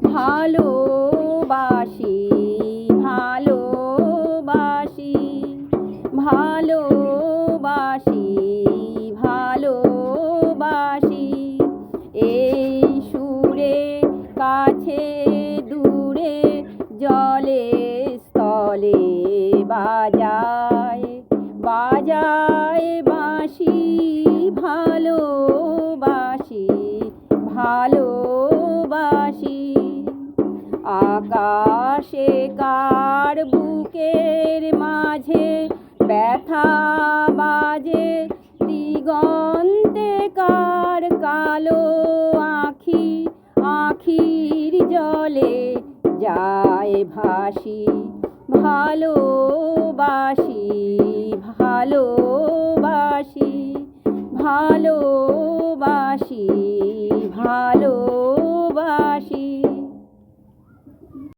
ভালোবাসি ভালোবাসি ভালোবাসি ভালোবাসি এই সুরে কাছে দূরে জলে স্থলে বাজায় বাজায় বাঁশি ভালোবাসি ভালোবাসি আকাশে কার বুকের মাঝে ব্যথা বাজে দিগন্তে কার কালো আঁখি আঁখির জলে যায় ভাসি ভালোবাসি ভালোবাসি ভালোবাসি ভালো